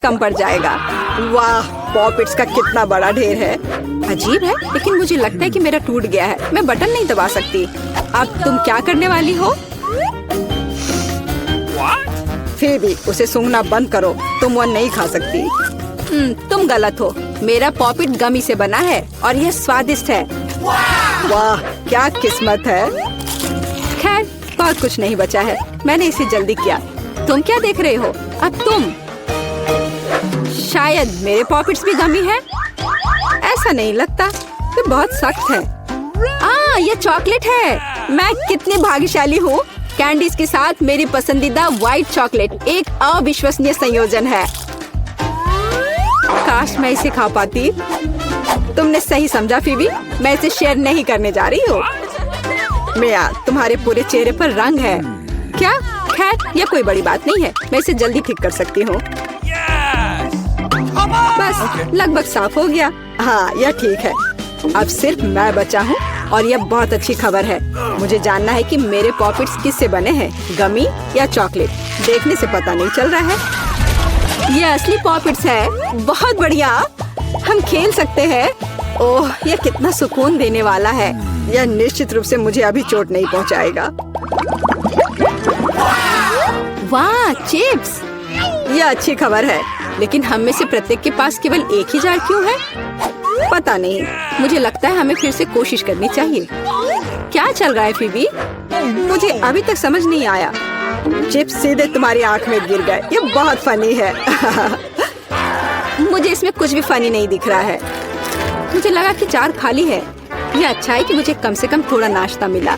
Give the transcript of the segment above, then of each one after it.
कम पड़ जाएगा। वाह, पॉपिट्स का कितना बड़ा ढेर है। अजीब है, लेकिन मुझे लगता है कि मेरा टूट गया है। मैं बटन नहीं दबा सकती। अब तुम क्या करने वाली हो? फिर भी उसे सूंघना बंद करो, तुम वो नहीं खा सकती। तुम गलत हो। मेरा पॉपिट गमी से बना है और यह स्वादिष्ट है। वाह, क्या किस्मत है। खैर, बहुत कुछ नहीं बचा है। मैंने इसे जल्दी किया। तुम क्या देख रहे हो? अब तुम। शायद मेरे पॉपिट्स भी गमी है। ऐसा नहीं लगता, ये बहुत सख्त है। ये चॉकलेट है। मैं कितनी भाग्यशाली हूँ। कैंडीज के साथ मेरी पसंदीदा व्हाइट चॉकलेट एक अविश्वसनीय संयोजन है। काश मैं इसे खा पाती। तुमने सही समझा फीबी, मैं इसे शेयर नहीं करने जा रही हूँ। मिया, तुम्हारे पूरे चेहरे पर रंग है। क्या? खैर, यह कोई बड़ी बात नहीं है। मैं इसे जल्दी ठीक कर सकती हूँ। बस लगभग साफ हो गया। हाँ, यह ठीक है। अब सिर्फ मैं बचा हूँ और यह बहुत अच्छी खबर है। मुझे जानना है कि मेरे पॉपिट्स किससे बने हैं, गमी या चॉकलेट। देखने से पता नहीं चल रहा है। ये असली पॉपिट्स है। बहुत बढ़िया, हम खेल सकते हैं। ओह, यह कितना सुकून देने वाला है। यह निश्चित रूप से मुझे अभी चोट नहीं पहुंचाएगा। वाह, चिप्स। यह अच्छी खबर है, लेकिन हम में से प्रत्येक के पास केवल एक ही जार क्यों है? पता नहीं। मुझे लगता है हमें फिर से कोशिश करनी चाहिए। क्या चल रहा है फीबी? मुझे अभी तक समझ नहीं आया। चिप्स सीधे तुम्हारी आंख में गिर गए। ये बहुत फनी है। मुझे इसमें कुछ भी फनी नहीं दिख रहा है। मुझे लगा कि जार खाली है। यह अच्छा है कि मुझे कम से कम थोड़ा नाश्ता मिला।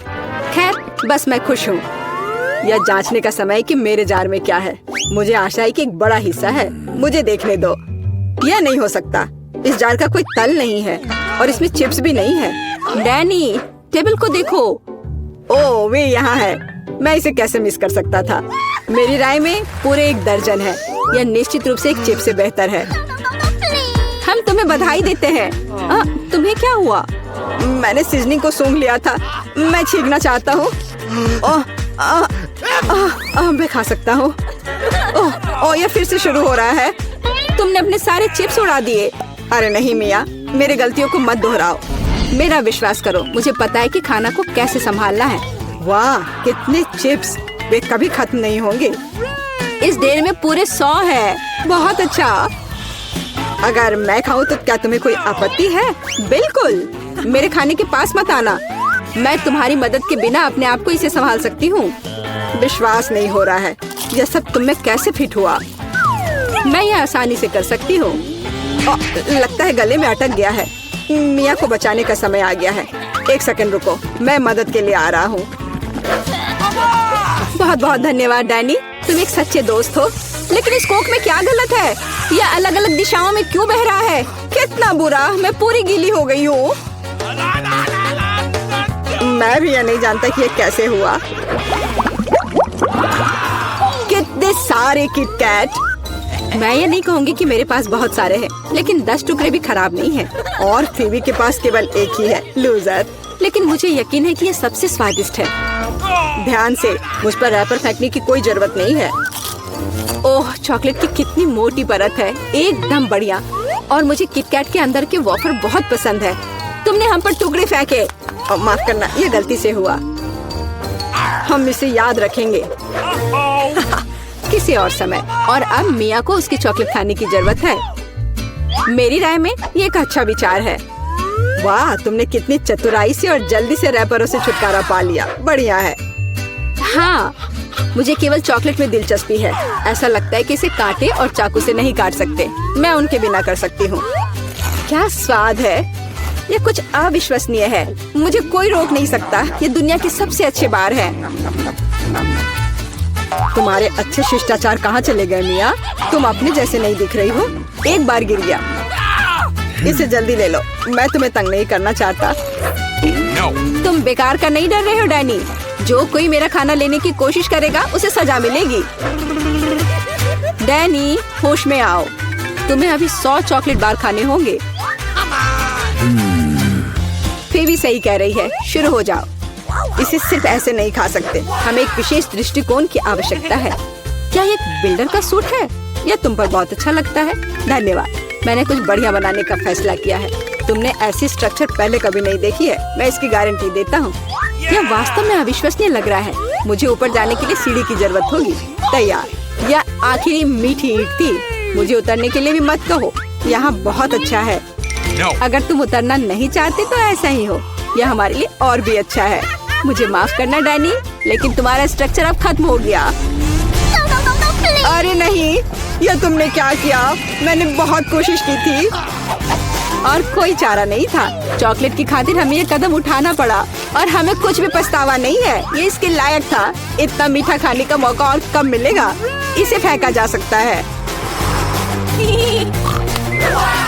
खैर, बस मैं खुश हूँ। यह जांचने का समय है कि मेरे जार में क्या है। मुझे आशा है कि एक बड़ा हिस्सा है। मुझे देखने दो। यह नहीं हो सकता। इस जार का कोई तल नहीं है और इसमें चिप्स भी नहीं है। डैनी, टेबल को देखो। ओह, वे यहाँ है। मैं इसे कैसे मिस कर सकता था? मेरी राय में पूरे 1 दर्जन है। यह निश्चित रूप से एक चिप से बेहतर है। हम तुम्हें बधाई देते हैं। तुम्हें क्या हुआ? मैंने सीजनिंग को सूंघ लिया था। मैं छींकना चाहता हूँ। मैं खा सकता हूँ। ओह, यह फिर से शुरू हो रहा है। तुमने अपने सारे चिप्स उड़ा दिए। अरे नहीं मिया, मेरी गलतियों को मत दोहराओ। मेरा विश्वास करो, मुझे पता है कि खाना को कैसे संभालना है। वाह, कितने चिप्स। वे कभी खत्म नहीं होंगे। इस ढेर में पूरे 100 है। बहुत अच्छा। अगर मैं खाऊं तो क्या तुम्हें कोई आपत्ति है? बिल्कुल। मेरे खाने के पास मत आना। मैं तुम्हारी मदद के बिना अपने आप को इसे संभाल सकती हूँ। विश्वास नहीं हो रहा है। यह सब तुम में कैसे फिट हुआ? मैं यह आसानी से कर सकती हूँ। लगता है गले में अटक गया है। मिया को बचाने का समय आ गया है। 1 सेकंड रुको, मैं मदद के लिए आ रहा हूँ। बहुत बहुत धन्यवाद डैनी, तुम एक सच्चे दोस्त हो। लेकिन इस कोक में क्या गलत है? यह अलग अलग दिशाओं में क्यों बह रहा है? कितना बुरा, मैं पूरी गीली हो गई हूँ। मैं भी यह नहीं जानता कि यह कैसे हुआ। कितने सारे किटकैट। मैं ये नहीं कहूँगी कि मेरे पास बहुत सारे हैं, लेकिन 10 टुकड़े भी खराब नहीं हैं। और फीबी के पास केवल एक ही है, लूजर। लेकिन मुझे यकीन है कि ये सबसे स्वादिष्ट है। ध्यान से, मुझ पर रैपर फेंकने की कोई जरूरत नहीं है। ओह, चॉकलेट की कितनी मोटी परत है। एकदम बढ़िया। और मुझे किटकैट के अंदर के वॉफर बहुत पसंद है। तुमने हम पर टुकड़े फेंके। माफ करना, ये गलती से हुआ। हम इसे याद रखेंगे किसी और समय। और अब मिया को उसकी चॉकलेट खाने की जरूरत है। मेरी राय में ये एक अच्छा विचार है। वाह, तुमने कितनी चतुराई से और जल्दी से रैपरों से छुटकारा पा लिया। बढ़िया है। हाँ, मुझे केवल चॉकलेट में दिलचस्पी है। ऐसा लगता है कि इसे कांटे और चाकू से नहीं काट सकते। मैं उनके बिना कर सकती हूँ। क्या स्वाद है। ये कुछ अविश्वसनीय है। मुझे कोई रोक नहीं सकता। ये दुनिया के सबसे अच्छे बार है। तुम्हारे अच्छे शिष्टाचार कहाँ चले गए मिया? तुम अपने जैसे नहीं दिख रही हो। एक बार गिर गया। इसे जल्दी ले लो, मैं तुम्हें तंग नहीं करना चाहता। तुम बेकार का नहीं डर रहे हो डैनी? जो कोई मेरा खाना लेने की कोशिश करेगा उसे सजा मिलेगी। डैनी, होश में आओ। तुम्हें अभी 100 चॉकलेट बार खाने होंगे। फीबी सही कह रही है, शुरू हो जाओ। इसे सिर्फ ऐसे नहीं खा सकते। हमें एक विशेष दृष्टिकोण की आवश्यकता है। क्या ये एक बिल्डर का सूट है? यह तुम पर बहुत अच्छा लगता है। धन्यवाद, मैंने कुछ बढ़िया बनाने का फैसला किया है। तुमने ऐसी स्ट्रक्चर पहले कभी नहीं देखी है, मैं इसकी गारंटी देता हूँ। यह वास्तव में अविश्वसनीय लग रहा है। मुझे ऊपर जाने के लिए सीढ़ी की जरूरत होगी। तैयार। यह आखिरी मीठी ईंट थी। मुझे उतरने के लिए भी मत कहो। यहाँ बहुत अच्छा है। अगर तुम उतरना नहीं चाहते तो ऐसा ही हो। यह हमारे लिए और भी अच्छा है। मुझे माफ करना डैनी, लेकिन तुम्हारा स्ट्रक्चर अब खत्म हो गया। अरे नहीं, यह तुमने क्या किया? मैंने बहुत कोशिश की थी और कोई चारा नहीं था। चॉकलेट की खातिर हमें ये कदम उठाना पड़ा और हमें कुछ भी पछतावा नहीं है। ये इसके लायक था। इतना मीठा खाने का मौका और कब मिलेगा? इसे फेंका जा सकता है।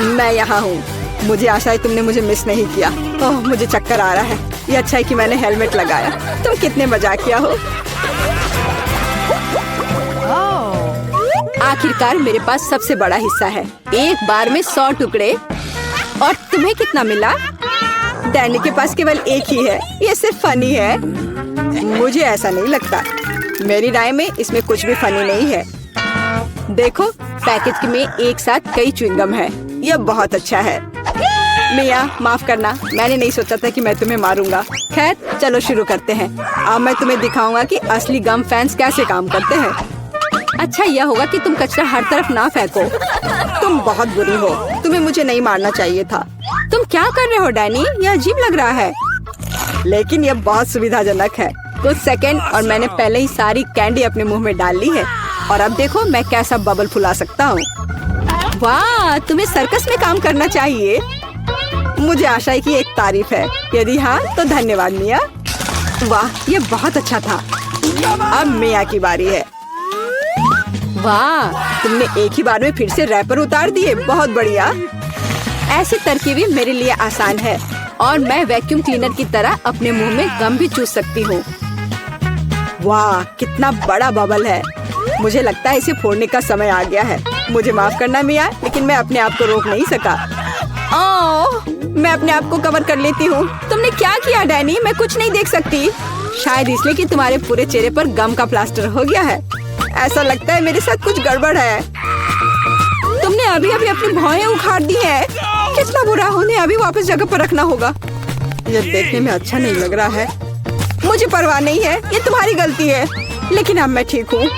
मैं यहाँ हूँ। मुझे आशा है तुमने मुझे मिस नहीं किया। ओह, मुझे चक्कर आ रहा है। ये अच्छा है कि मैंने हेलमेट लगाया। तुम कितने मजाकिया हो। आखिरकार मेरे पास सबसे बड़ा हिस्सा है। एक बार में 100 टुकड़े। और तुम्हें कितना मिला? डैनी के पास केवल एक ही है। ये सिर्फ फनी है। मुझे ऐसा नहीं लगता। मेरी राय में इसमें कुछ भी फनी नहीं है। देखो, पैकेज में एक साथ कई च्युइंगम है। यह बहुत अच्छा है। मिया, माफ करना, मैंने नहीं सोचा था कि मैं तुम्हें मारूंगा। खैर, चलो शुरू करते हैं। अब मैं तुम्हें दिखाऊंगा कि असली गम फैंस कैसे काम करते हैं। अच्छा यह होगा कि तुम कचरा हर तरफ ना फेंको। तुम बहुत बुरी हो। तुम्हें मुझे नहीं मारना चाहिए था। तुम क्या कर रहे हो डैनी? यह अजीब लग रहा है। लेकिन यह बहुत सुविधाजनक है। कुछ सेकंड और मैंने पहले ही सारी कैंडी अपने मुंह में डाल ली है। और अब देखो मैं कैसा बबल फुला सकता हूँ। वाह, तुम्हें सर्कस में काम करना चाहिए। मुझे आशा है कि एक तारीफ है। यदि हाँ तो धन्यवाद मिया। वाह, ये बहुत अच्छा था। अब मिया की बारी है। वाह, तुमने एक ही बार में फिर से रैपर उतार दिए। बहुत बढ़िया। ऐसी तरकीबें मेरे लिए आसान है और मैं वैक्यूम क्लीनर की तरह अपने मुंह में गम भी चूस सकती हूँ। वाह, कितना बड़ा बबल है। मुझे लगता है इसे फोड़ने का समय आ गया है। मुझे माफ करना मिया, लेकिन मैं अपने आप को रोक नहीं सका। ओह, मैं अपने आप को कवर कर लेती हूँ। तुमने क्या किया डैनी? मैं कुछ नहीं देख सकती। शायद इसलिए कि तुम्हारे पूरे चेहरे पर गम का प्लास्टर हो गया है। ऐसा लगता है मेरे साथ कुछ गड़बड़ है। तुमने अभी अभी अपनी भौहें उखाड़ दी है। कितना बुरा। उन्हें अभी वापस जगह पर रखना होगा। यह देखने में अच्छा नहीं लग रहा है। मुझे परवाह नहीं है, ये तुम्हारी गलती है। लेकिन अब मैं ठीक हूँ।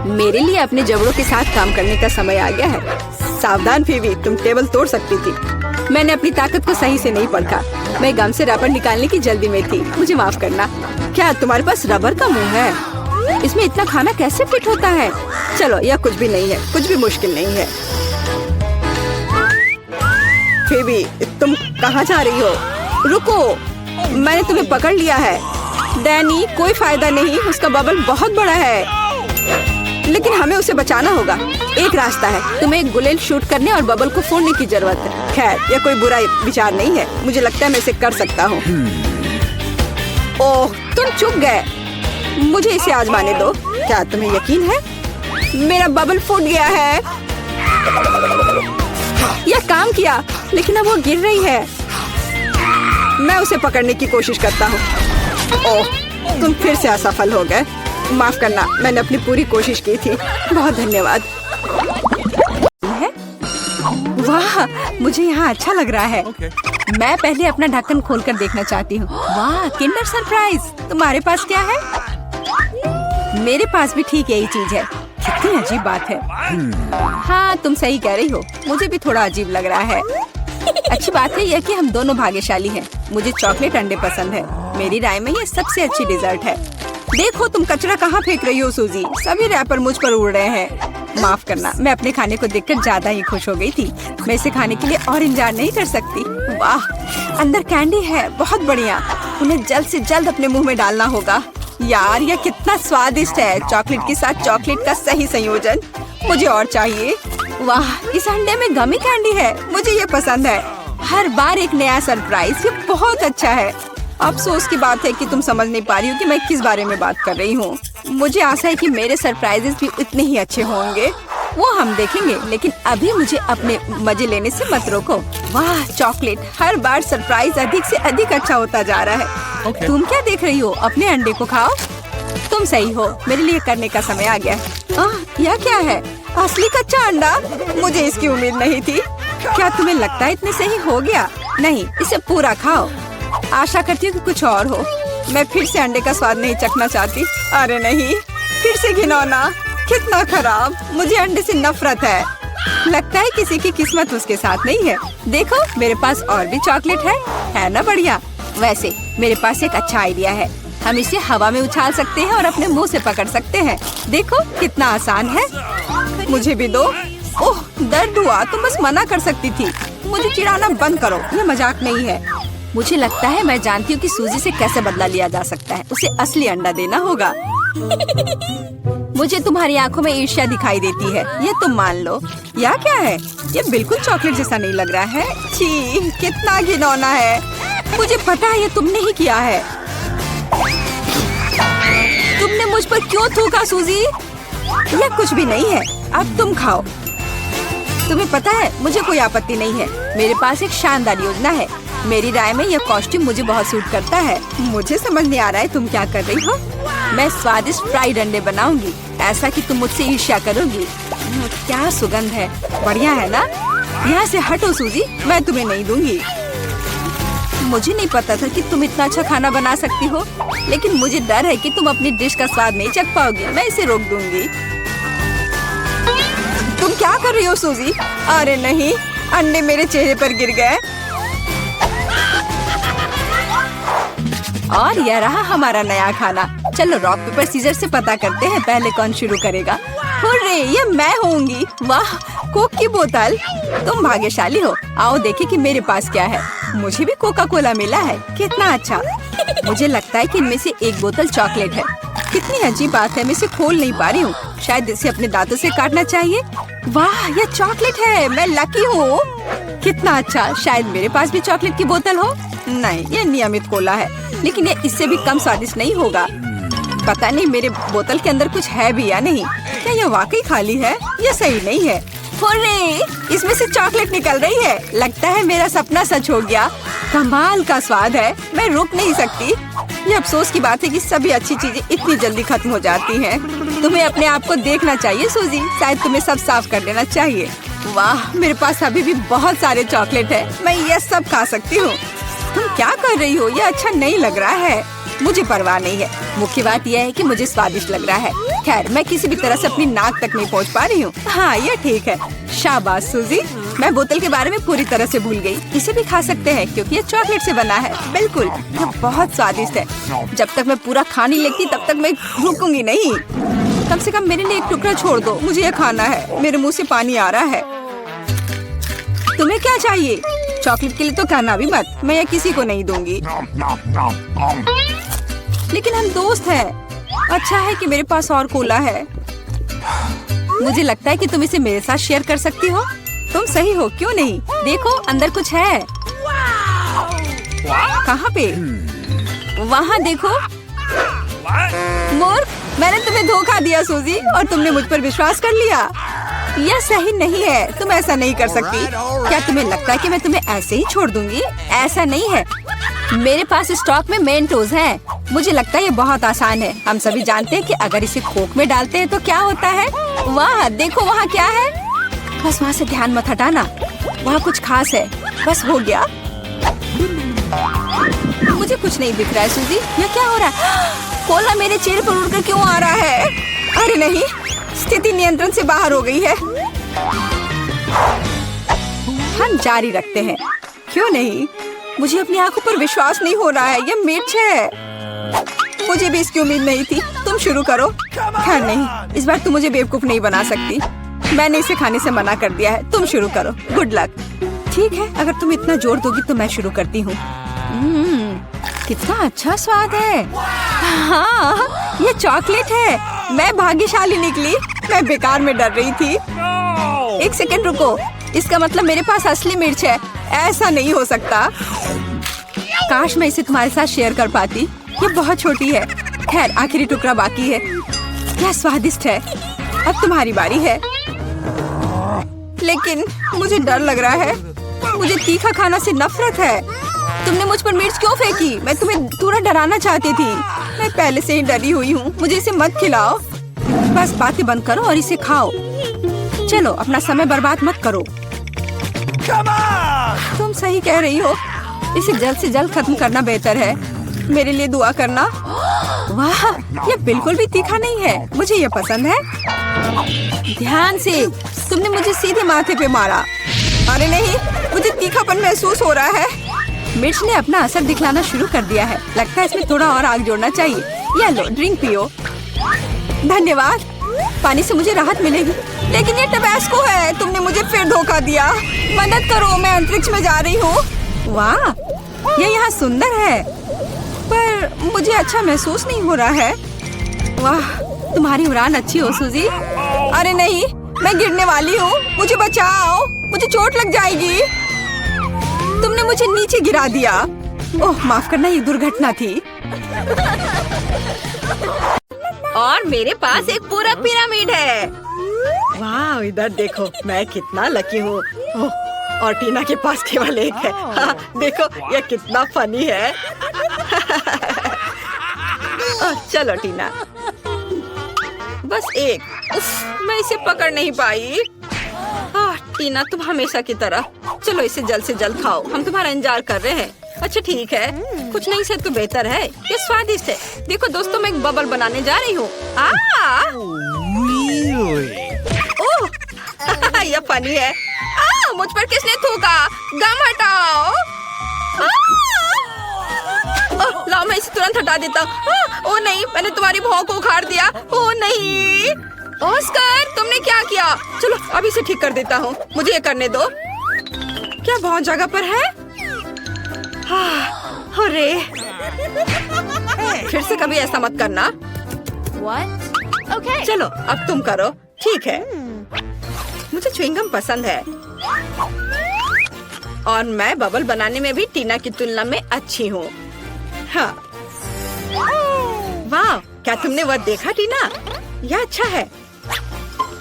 मेरे लिए अपने जबड़ों के साथ काम करने का समय आ गया है। सावधान फीवी, तुम टेबल तोड़ सकती थी। मैंने अपनी ताकत को सही से नहीं परखा। मैं गम से रबर निकालने की जल्दी में थी। मुझे माफ करना। क्या तुम्हारे पास रबर का मुंह है? इसमें इतना खाना कैसे फिट होता है? चलो, यह कुछ भी नहीं है। कुछ भी मुश्किल नहीं है। फीवी, तुम कहाँ जा रही हो? रुको, मैंने तुम्हें पकड़ लिया है। डैनी, कोई फायदा नहीं। उसका बबल बहुत बड़ा है, लेकिन हमें उसे बचाना होगा। एक रास्ता है। तुम्हें एक गुलेल शूट करने और बबल को फोड़ने की जरूरत है। खैर, यह कोई बुरा विचार नहीं है। मुझे लगता है मैं इसे कर सकता हूँ। ओह, तुम चुप गए। मुझे इसे आजमाने दो। क्या तुम्हें यकीन है? मेरा बबल फूट गया है। यह काम किया, लेकिन अब वो गिर रही है। मैं उसे पकड़ने की कोशिश करता हूँ। ओह, तुम फिर से असफल हो गए। माफ करना, मैंने अपनी पूरी कोशिश की थी। बहुत धन्यवाद। वाह, मुझे यहाँ अच्छा लग रहा है। मैं पहले अपना ढक्कन खोलकर देखना चाहती हूँ। वाह, किंडर सरप्राइज। तुम्हारे पास क्या है? मेरे पास भी ठीक यही चीज है। कितनी अजीब बात है। हाँ, तुम सही कह रही हो। मुझे भी थोड़ा अजीब लग रहा है। अच्छी बात है यह कि हम दोनों भाग्यशाली हैं। मुझे चॉकलेट अंडे पसंद है। मेरी राय में ये सबसे अच्छी डिजर्ट है। देखो, तुम कचरा कहाँ फेंक रही हो सूजी? सभी रैपर मुझ पर उड़ रहे हैं। माफ करना, मैं अपने खाने को देखकर ज्यादा ही खुश हो गई थी। मैं इसे खाने के लिए और इंतजार नहीं कर सकती। वाह, अंदर कैंडी है। बहुत बढ़िया। उन्हें जल्द से जल्द अपने मुंह में डालना होगा। यार, यह कितना स्वादिष्ट है। चॉकलेट के साथ चॉकलेट का सही संयोजन। मुझे और चाहिए। वाह, इस अंडे में गमी कैंडी है। मुझे ये पसंद है। हर बार एक नया सरप्राइज। ये बहुत अच्छा है। अफसोस की बात है कि तुम समझ नहीं पा रही हो कि मैं किस बारे में बात कर रही हूँ। मुझे आशा है कि मेरे सरप्राइजेस भी उतने ही अच्छे होंगे। वो हम देखेंगे, लेकिन अभी मुझे अपने मजे लेने से मत रोको। वाह, चॉकलेट। हर बार सरप्राइज अधिक से अधिक अच्छा होता जा रहा है। तुम क्या देख रही हो? अपने अंडे को खाओ। तुम तुम सही हो, मेरे लिए करने का समय आ गया। यह क्या है? असली कच्चा अंडा? मुझे इसकी उम्मीद नहीं थी। क्या तुम्हें लगता है इतने सही हो गया? नहीं, इसे पूरा खाओ। आशा करती हूँ कि कुछ और हो। मैं फिर से अंडे का स्वाद नहीं चखना चाहती। अरे नहीं, फिर से घिनौना। कितना खराब। मुझे अंडे से नफरत है। लगता है किसी की किस्मत उसके साथ नहीं है। देखो, मेरे पास और भी चॉकलेट है ना बढ़िया। वैसे मेरे पास एक अच्छा आइडिया है। हम इसे हवा में उछाल सकते हैं और अपने मुंह से पकड़ सकते हैं। देखो कितना आसान है। मुझे भी दो। ओह, दर्द हुआ। तुम बस मना कर सकती थी। मुझे चिढ़ाना बंद करो, ये मजाक नहीं है। मुझे लगता है मैं जानती हूँ कि सूजी से कैसे बदला लिया जा सकता है। उसे असली अंडा देना होगा। मुझे तुम्हारी आंखों में ईर्ष्या दिखाई देती है, ये तुम मान लो। यह क्या है? ये बिल्कुल चॉकलेट जैसा नहीं लग रहा है। छी, कितना घिनौना है। मुझे पता है ये तुमने ही किया है। तुमने मुझ पर क्यों थूका सूजी? यह कुछ भी नहीं है। अब तुम खाओ। तुम्हें पता है, मुझे कोई आपत्ति नहीं है। मेरे पास एक शानदार योजना है। मेरी राय में यह कॉस्ट्यूम मुझे बहुत सूट करता है। मुझे समझ नहीं आ रहा है तुम क्या कर रही हो। मैं स्वादिष्ट फ्राइड अंडे बनाऊंगी, ऐसा कि तुम मुझसे ईर्ष्या करोगी। क्या सुगंध है, बढ़िया है ना? यहाँ से हटो सूजी, मैं तुम्हें नहीं दूंगी। मुझे नहीं पता था कि तुम इतना अच्छा खाना बना सकती हो, लेकिन मुझे डर है कि तुम अपनी डिश का स्वाद नहीं चख पाओगी। मैं इसे रोक दूंगी। तुम क्या कर रही हो सूजी? अरे नहीं, अंडे मेरे चेहरे पर गिर गए। और यह रहा हमारा नया खाना। चलो रॉक पेपर सीजर से पता करते हैं पहले कौन शुरू करेगा। हुर्रे, ये मैं होंगी। वाह, कोक की बोतल। तुम भाग्यशाली हो। आओ देखें कि मेरे पास क्या है। मुझे भी कोका कोला मिला है। कितना अच्छा। मुझे लगता है कि इनमें से एक बोतल चॉकलेट है। कितनी अजीब बात है, मैं इसे खोल नहीं पा रही हूँ। शायद इसे अपने दांतों से काटना चाहिए। वाह, यह चॉकलेट है। मैं लकी हूँ। कितना अच्छा। शायद मेरे पास भी चॉकलेट की बोतल हो। नहीं, यह नियमित कोला है, लेकिन ये इससे भी कम स्वादिष्ट नहीं होगा। पता नहीं मेरे बोतल के अंदर कुछ है भी या नहीं। क्या यह वाकई खाली है? यह सही नहीं है। हुर्रे, इसमें से चॉकलेट निकल रही है। लगता है मेरा सपना सच हो गया। कमाल का स्वाद है, मैं रुक नहीं सकती। ये अफसोस की बात है कि सभी अच्छी चीजें इतनी जल्दी खत्म हो जाती हैं। तुम्हें अपने आप को देखना चाहिए सूजी, शायद तुम्हें सब साफ कर देना चाहिए। वाह, मेरे पास अभी भी बहुत सारे चॉकलेट है। मैं ये सब खा सकती हूँ। तुम क्या कर रही हो? ये अच्छा नहीं लग रहा है। मुझे परवाह नहीं है, मुख्य बात यह है कि मुझे स्वादिष्ट लग रहा है। खैर, मैं किसी भी तरह से अपनी नाक तक नहीं पहुंच पा रही हूँ। हाँ, ये ठीक है। शाबाश सूजी, मैं बोतल के बारे में पूरी तरह से भूल गई। इसे भी खा सकते हैं क्योंकि ये चॉकलेट से बना है। बिल्कुल, ये बहुत स्वादिष्ट है। जब तक मैं पूरा खा नहीं लेती तब तक मैं रुकूंगी नहीं। कम से कम मेरे लिए एक टुकड़ा छोड़ दो, मुझे ये खाना है। मेरे मुँह से पानी आ रहा है। तुम्हें क्या चाहिए? चॉकलेट के लिए तो कहना भी मत, मैं ये किसी को नहीं दूंगी। लेकिन हम दोस्त हैं। अच्छा है कि मेरे पास और कोला है। मुझे लगता है कि तुम इसे मेरे साथ शेयर कर सकती हो। तुम सही हो, क्यों नहीं? देखो, अंदर कुछ है। कहाँ पे? वहाँ देखो। मूर्ख, मैंने तुम्हें धोखा दिया सूजी, और तुमने मुझ पर विश्वास कर लिया। यह सही नहीं है, तुम ऐसा नहीं कर सकती। क्या तुम्हें लगता है कि मैं तुम्हें ऐसे ही छोड़ दूंगी? ऐसा नहीं है। मेरे पास स्टॉक में मेंटोस है। मुझे लगता है ये बहुत आसान है। हम सभी जानते हैं कि अगर इसे कोक में डालते हैं तो क्या होता है। वाह, देखो वहाँ क्या है। बस वहाँ से ध्यान मत हटाना, वहाँ कुछ खास है। बस हो गया। मुझे कुछ नहीं दिख रहा है सूजी, यह क्या हो रहा है? कोला मेरे चेहरे पर उड़कर क्यों आ रहा है? अरे नहीं, स्थिति नियंत्रण से बाहर हो गई है। हम जारी रखते हैं, क्यों नहीं? मुझे अपनी आंखों पर विश्वास नहीं हो रहा है। ये मिर्च है। मुझे भी इसकी उम्मीद नहीं थी। तुम शुरू करो। खैर नहीं, इस बार तुम मुझे बेवकूफ नहीं बना सकती। मैंने इसे खाने से मना कर दिया है। तुम शुरू करो। Good luck. ठीक है, अगर तुम इतना जोर दोगी तो मैं शुरू करती हूँ। कितना अच्छा स्वाद है। हाँ, ये चॉकलेट है। मैं भाग्यशाली निकली। मैं बेकार में डर रही थी। एक सेकंड रुको, इसका मतलब मेरे पास असली मिर्च है। ऐसा नहीं हो सकता। काश मैं इसे तुम्हारे साथ शेयर कर पाती। ये बहुत छोटी है। खैर, आखिरी टुकड़ा बाकी है। क्या स्वादिष्ट है। अब तुम्हारी बारी है। लेकिन मुझे डर लग रहा है। मुझे तीखा खाना से नफरत है। तुमने मुझ पर मिर्च क्यों फेंकी? मैं तुम्हें थोड़ा डराना चाहती थी। मैं पहले से ही डरी हुई हूँ। मुझे इसे मत खिलाओ। बस बातें बंद करो और इसे खाओ। चलो अपना समय बर्बाद मत करो। तुम सही कह रही हो। इसे जल्द से जल्द खत्म करना बेहतर है। मेरे लिए दुआ करना। वाह, ये बिल्कुल भी तीखा नहीं है। मुझे ये पसंद है। ध्यान से। तुमने मुझे सीधे माथे पे मारा। अरे नहीं, मुझे तीखापन महसूस हो रहा है। मिर्च ने अपना असर दिखलाना शुरू कर दिया है। लगता है इसमें थोड़ा और आग जोड़ना चाहिए। ये लो, ड्रिंक पियो। धन्यवाद। पानी से मुझे राहत मिलेगी। लेकिन ये टबैस्को है। तुमने मुझे फिर धोखा दिया। मदद करो, मैं अंतरिक्ष में जा रही हूँ। वाह, ये यहाँ सुंदर है, पर मुझे अच्छा महसूस नहीं हो रहा है। वाह, तुम्हारी उड़ान अच्छी हो सूजी। अरे नहीं, मैं गिरने वाली हूँ। मुझे बचाओ, मुझे चोट लग जाएगी। तुमने मुझे नीचे गिरा दिया। ओह, माफ करना, ये दुर्घटना थी। और मेरे पास एक पूरा पिरामिड है। वाह, इधर देखो, मैं कितना लकी हूँ। और टीना के पास केवल एक है। हाँ, देखो ये कितना फनी है। चलो टीना, बस एक। मैं इसे पकड़ नहीं पाई। टीना, तुम हमेशा की तरह। चलो इसे जल्द से जल्द खाओ। हम तुम्हारा इंतजार कर रहे हैं। अच्छा ठीक है, कुछ नहीं से तो बेहतर है। ये स्वादिष्ट है। देखो दोस्तों, मैं एक बबल बनाने जा रही हूँ। ओह, ये फनी है। मुझ पर किसने थूका? गम हटाओ। लाओ, मैं इसे तुरंत हटा देता हूँ। ओह नहीं, मैंने तुम्हारी भौं को उखाड़ दिया। ओह नहीं, ऑस्कर, तुमने क्या किया? चलो अभी इसे ठीक कर देता हूँ। मुझे ये करने दो। क्या बहुत जगह पर है? अरे, फिर से कभी ऐसा मत करना। Okay. चलो अब तुम करो। ठीक है, मुझे च्युइंगम पसंद है और मैं बबल बनाने में भी टीना की तुलना में अच्छी हूँ। हाँ, वाह, क्या तुमने वह देखा टीना? यह अच्छा है।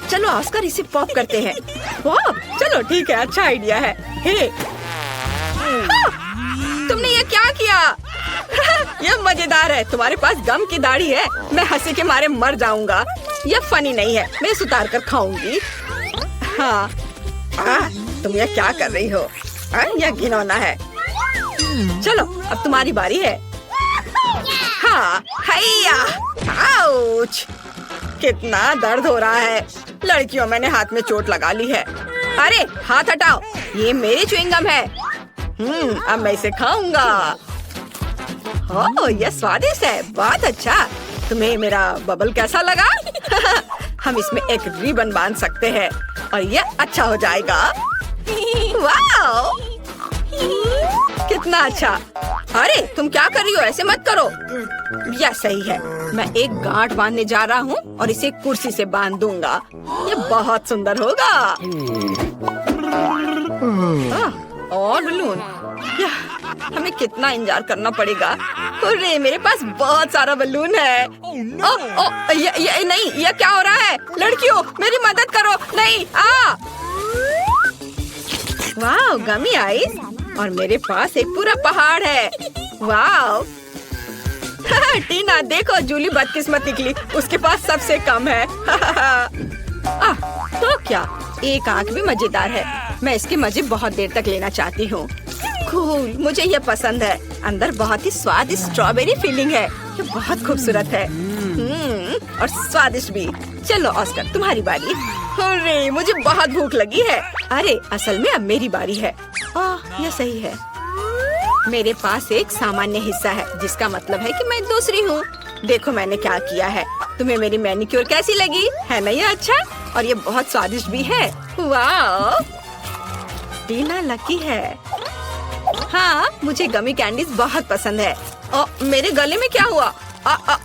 चलो ऑस्कर, इसे पॉप करते हैं। पॉप, चलो ठीक है, अच्छा आइडिया है। हे, तुमने ये क्या किया? यह मजेदार है। तुम्हारे पास गम की दाढ़ी है। मैं हंसी के मारे मर जाऊंगा। यह फनी नहीं है। मैं इसे उतार कर खाऊंगी। हाँ, तुम यह क्या कर रही हो? यह घिनौना है। चलो अब तुम्हारी बारी है। हाँ, हैया, आउच, कितना दर्द हो रहा है। लड़कियों, मैंने हाथ में चोट लगा ली है। अरे हाथ हटाओ, ये मेरी च्युइंगम है। अब मैं इसे खाऊंगा। ओह, यह स्वादिष्ट है। बहुत अच्छा। तुम्हें मेरा बबल कैसा लगा? हम इसमें एक रिबन बांध सकते हैं और यह अच्छा हो जाएगा। वाह, कितना अच्छा। अरे तुम क्या कर रही हो? ऐसे मत करो। यह सही है। मैं एक गांठ बांधने जा रहा हूँ और इसे कुर्सी से बांध दूंगा। यह बहुत सुंदर होगा। और बलून, हमें कितना इंतजार करना पड़ेगा। अरे मेरे पास बहुत सारा बलून है। ये नहीं, ये क्या हो रहा है? लड़कियों, मेरी मदद करो। नहीं, वाह, गमी आइस। और मेरे पास एक पूरा पहाड़ है। वाह। टीना देखो, जूली बदकिस्मत निकली। उसके पास सबसे कम है। तो क्या, एक आंख भी मजेदार है। मैं इसके मजे बहुत देर तक लेना चाहती हूँ। कूल, मुझे ये पसंद है। अंदर बहुत ही स्वादिष्ट स्ट्रॉबेरी फीलिंग है। ये बहुत खूबसूरत है। और स्वादिष्ट भी। चलो ऑस्कर, तुम्हारी बारी। अरे मुझे बहुत भूख लगी है। अरे असल में अब मेरी बारी है। यह सही है। मेरे पास एक सामान्य हिस्सा है, जिसका मतलब है कि मैं दूसरी हूँ। देखो मैंने क्या किया है। तुम्हें मेरी मैनिक्योर कैसी लगी? है ना ये अच्छा? और ये बहुत स्वादिष्ट भी है। वाह, टीना लकी है। हाँ, मुझे गमी कैंडीज बहुत पसंद है। मेरे गले में क्या हुआ?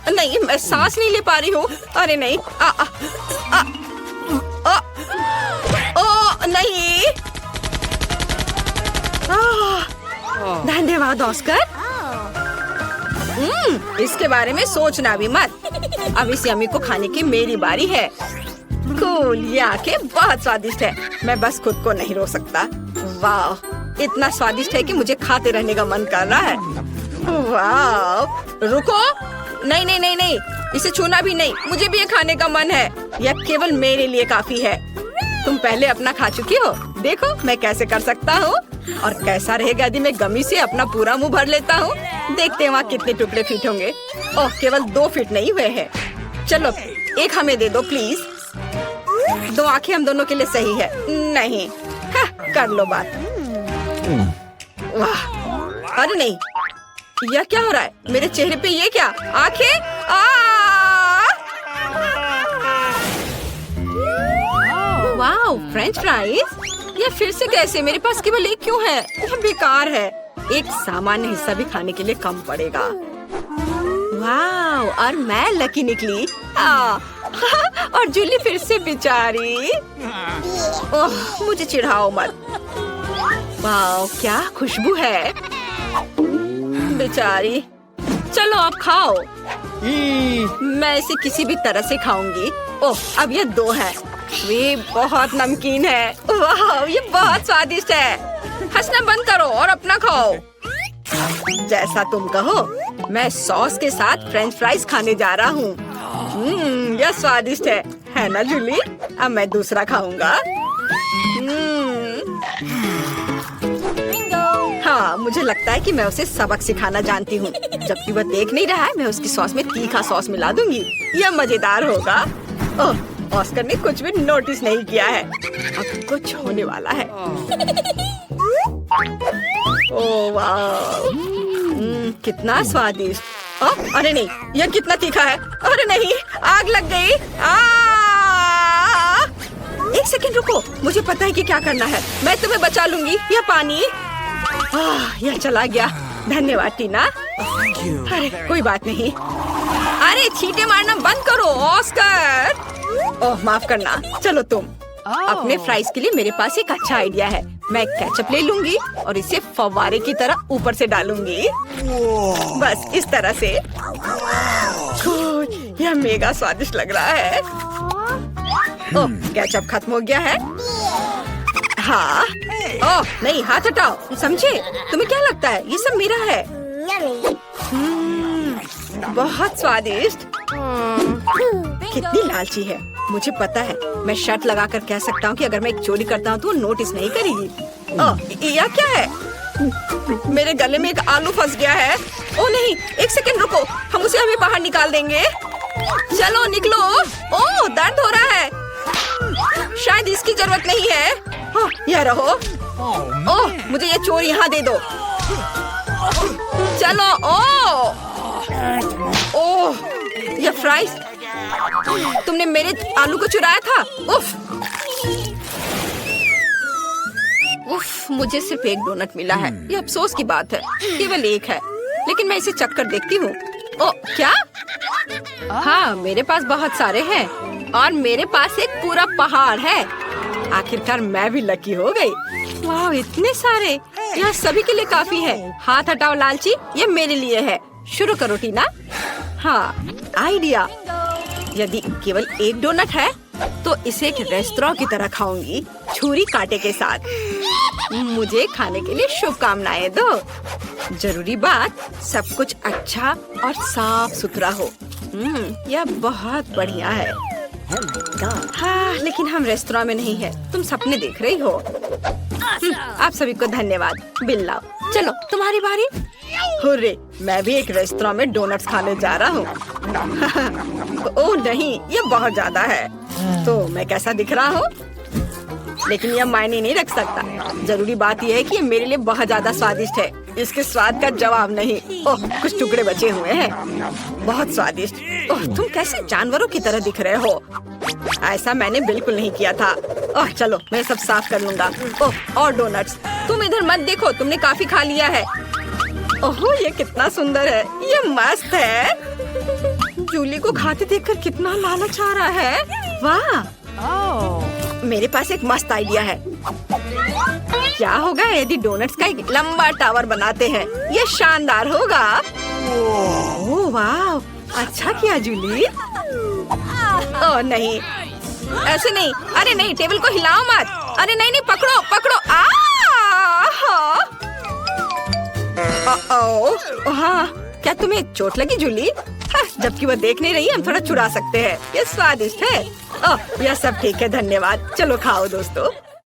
नहीं, मैं सांस नहीं ले पा रही हूँ। अरे नहीं, नहीं। धन्यवाद ऑस्कर। इसके बारे में सोचना भी मत। अब इस यम्मी को खाने की मेरी बारी है। कूल, ये आके बहुत स्वादिष्ट है। मैं बस खुद को नहीं रोक सकता। वाह, इतना स्वादिष्ट है कि मुझे खाते रहने का मन कर रहा है। वाह, रुको, नहीं नहीं नहीं नहीं, इसे छूना भी नहीं, मुझे भी ये खाने का मन है। यह केवल मेरे लिए काफी है। तुम पहले अपना खा चुकी हो, देखो मैं कैसे कर सकता हूँ। और कैसा रहेगा यदि मैं गमी से अपना पूरा मुंह भर लेता हूँ। देखते हैं वहाँ कितने टुकड़े फिट होंगे। ओह, केवल 2 फिट नहीं हुए हैं। चलो एक हमें दे दो प्लीज। 2 आंखें हम दोनों के लिए सही है। नहीं, हाँ, कर लो बात। वाह, अरे नहीं, यह क्या हो रहा है मेरे चेहरे पे? ये क्या आंखें? वाह, फ्रेंच फ्राइज। ये फिर से कैसे? मेरे पास केवल एक क्यों है? यह बेकार है। एक सामान्य हिस्सा भी खाने के लिए कम पड़ेगा। वाह, और मैं लकी निकली। और जूली फिर से बेचारी। ओह, मुझे चिढ़ाओ मत। वाह, क्या खुशबू है। बेचारी, चलो आप खाओ। मैं इसे किसी भी तरह से खाऊंगी। ओह, अब ये 2 है। वे बहुत नमकीन है। वाह, ये बहुत स्वादिष्ट है। हंसना बंद करो और अपना खाओ। जैसा तुम कहो। मैं सॉस के साथ फ्रेंच फ्राइज खाने जा रहा हूँ। यह स्वादिष्ट है ना जूली? अब मैं दूसरा खाऊंगा। हाँ, मुझे लगता है कि मैं उसे सबक सिखाना जानती हूँ। जबकि वह देख नहीं रहा है, मैं उसकी सॉस में तीखा सॉस मिला दूंगी। यह मजेदार होगा। ओह, ऑस्कर ने कुछ भी नोटिस नहीं किया है। अब कुछ होने वाला है। ओह वाह, कितना स्वादिष्ट। अरे नहीं, यह कितना तीखा है। अरे नहीं, आग लग गई। एक सेकंड रुको, मुझे पता है कि क्या करना है। मैं तुम्हें बचा लूंगी। यह पानी। यह चला गया। धन्यवाद टीना। अरे कोई बात नहीं। अरे छींटे मारना बंद करो ऑस्कर। ओह, माफ करना। चलो तुम। अपने फ्राइज के लिए मेरे पास एक अच्छा आइडिया है। मैं केचप ले लूंगी और इसे फव्वारे की तरह ऊपर से डालूंगी। बस इस तरह से। यह मेगा स्वादिष्ट लग रहा है। ओह, केचप खत्म हो गया है। हाँ। ओह नहीं, हाथ हटाओ। समझे? तुम्हें क्या लगता है ये सब मेरा है? बहुत स्वादिष्ट। कितनी लालची है। मुझे पता है, मैं शर्त लगाकर कह सकता हूँ कि अगर मैं एक चोरी करता हूँ तो वो नोटिस नहीं करेगी। ओह, यह क्या है? मेरे गले में एक आलू फंस गया है। ओह नहीं, एक सेकंड रुको, हम उसे अभी बाहर निकाल देंगे। चलो निकलो। ओह, दर्द हो रहा है। शायद इसकी जरूरत नहीं है। हाँ, यह रहो। ओह, मुझे ये चोर यहाँ दे दो। चलो। ओह, यह फ्राइज। तुमने मेरे आलू को चुराया था। उफ, मुझे सिर्फ एक डोनट मिला है। ये अफसोस की बात है। केवल एक है, लेकिन मैं इसे चख कर देखती हूँ। ओह, क्या? हाँ, मेरे पास बहुत सारे हैं और मेरे पास एक पूरा पहाड़ है। आखिरकार मैं भी लकी हो गई। वाह, इतने सारे। यह सभी के लिए काफी है। हाथ हटाओ लालची, ये मेरे लिए है। शुरू करो टीना। हाँ, आइडिया। यदि केवल एक डोनट है तो इसे एक रेस्तरां की तरह खाऊंगी, छुरी कांटे के साथ। मुझे खाने के लिए शुभकामनाएं दो। जरूरी बात, सब कुछ अच्छा और साफ सुथरा हो। यह बहुत बढ़िया है। हाँ, लेकिन हम रेस्तरां में नहीं है। तुम सपने देख रही हो। आप सभी को धन्यवाद। बिल लाओ। चलो तुम्हारी बारी। हुर्रे, मैं भी एक रेस्तरां में डोनट्स खाने जा रहा हूँ। ओह नहीं, ये बहुत ज्यादा है। तो मैं कैसा दिख रहा हूँ? लेकिन यह मायने नहीं रख सकता। जरूरी बात यह है कि ये मेरे लिए बहुत ज्यादा स्वादिष्ट है। इसके स्वाद का जवाब नहीं। ओह, कुछ टुकड़े बचे हुए हैं। बहुत स्वादिष्ट। ओह, तुम कैसे जानवरों की तरह दिख रहे हो? ऐसा मैंने बिल्कुल नहीं किया था। ओह, चलो मैं सब साफ कर लूंगा। ओह, और डोनट्स। तुम इधर मत देखो, तुमने काफी खा लिया है। ओह, ये कितना सुंदर है। ये मस्त है। जूली को खाते देखकर कितना लालच आ रहा है। वाह, मेरे पास एक मस्त आइडिया है। क्या होगा यदि डोनट्स का एक लंबा टावर बनाते हैं? ये शानदार होगा। ओह वाह, अच्छा किया जूली। ओह नहीं, ऐसे नहीं। अरे नहीं, टेबल को हिलाओ मत। अरे नहीं नहीं, पकड़ो पकड़ो। ओ हाँ, क्या तुम्हें चोट लगी जूली? हाँ, जबकि वो देख नहीं रही, हम थोड़ा चुरा सकते हैं। ये स्वादिष्ट है। ओह, यह सब ठीक है, धन्यवाद। चलो खाओ दोस्तों।